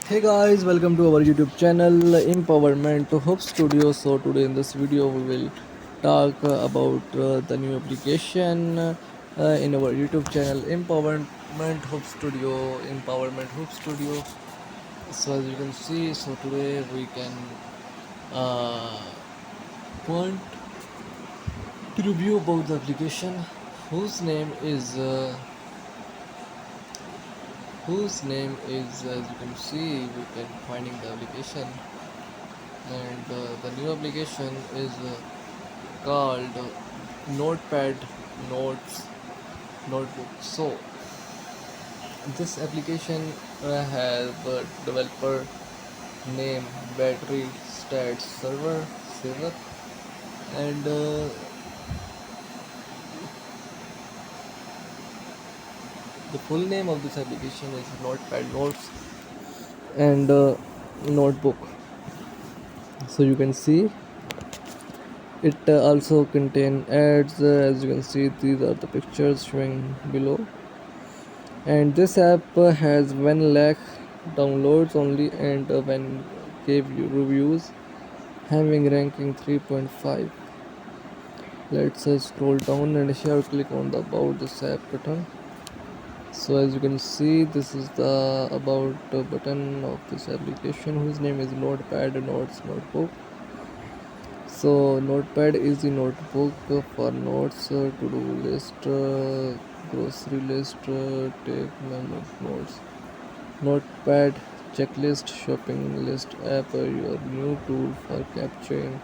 Hey guys, welcome to our YouTube channel Empowerment to Hub Studio. So today in this video we will talk about the new application in our YouTube channel Empowerment Hub Studio. Empowerment Hub Studio. So as you can see, so today we can uh, point to review about the application whose name is as you can see we can finding the application, and the new application is called Notepad Notes Notebook. So this application has a developer name Battery Stats Server Saver, and the full name of this application is Notepad Notes and Notebook. So you can see it also contain ads. As you can see, these are the pictures showing below, and this app has 1 lakh downloads only, and when gave you reviews having ranking 3.5. Let's scroll down and here click on the about this app button. So as you can see, this is the about button of this application whose name is Notepad Notes Notebook. So Notepad is the notebook for notes, to-do list, grocery list, take memo notes. Notepad checklist, shopping list app, your new tool for capturing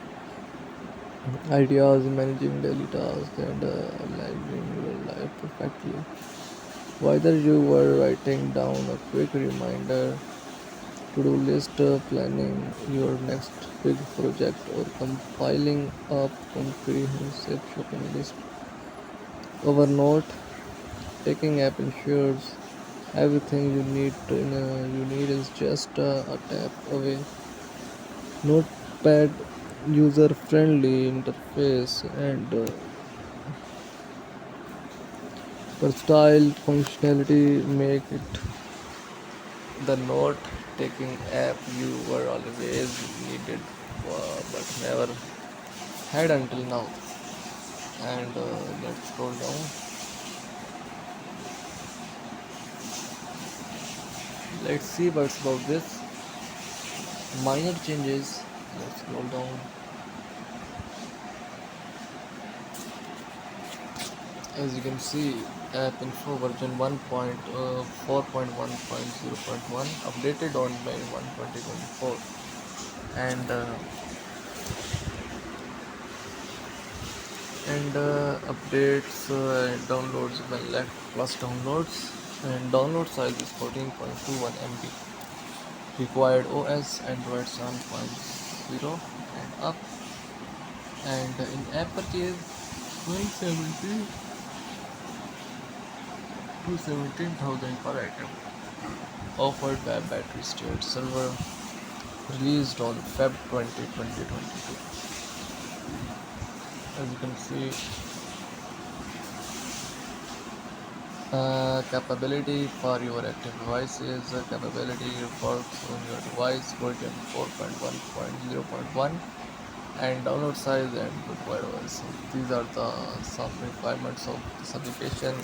ideas, managing daily tasks, and living your life perfectly. Whether you were writing down a quick reminder, to-do list, planning your next big project, or compiling a comprehensive shopping list, Evernote taking app ensures everything you need is just a tap away. Notepad user-friendly interface and versatile functionality make it the note-taking app you were always needed but never had until now. And let's scroll down. Let's see what's about this. Minor changes. Let's scroll down. As you can see, app info version 1.4.1.0.1 updated on May 1, 2024, and updates and downloads 1 lakh plus downloads, and download size is 14.21 MB. Required OS Android 7.0 and up, and in app purchase 170 to 17,000 per item. Offered by Battery State Server, released on Feb 20, 2022. As you can see, capability for your active devices, capability works on your device version 4.1.0.1, and download size and required OS. So these are the some requirements of this application.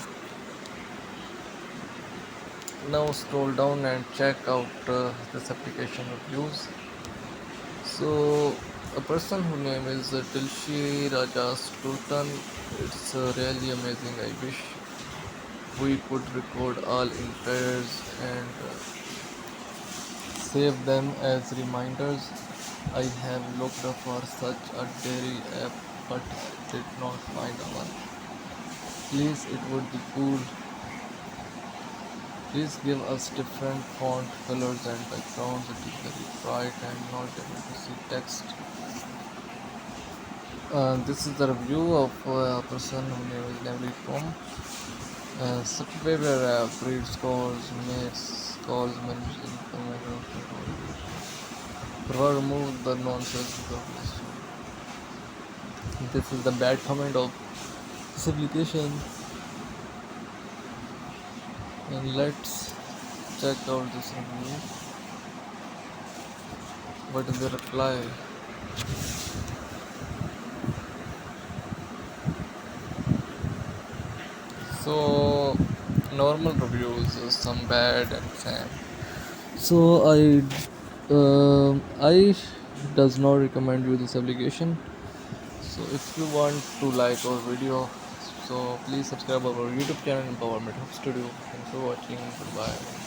Now scroll down and check out this application reviews. So a person whose name is Tilshi Raja Stultan. It's really amazing. I wish we could record all in pairs and save them as reminders. I have looked for such a dairy app but did not find one. Please, it would be cool. Please give us different font colors and backgrounds. It is very bright and not able to see text. This is the review of a person whose name is Nemly from. Software breed scores, makes calls, manages provide remove the nonsense of this. This is the bad comment of this application, and let's check out this review. What is the reply? So normal reviews, some bad and same. So I does not recommend you this application. So if you want to like our video, so please subscribe our YouTube channel Empowerment Hub Studio. Thanks for watching. Goodbye.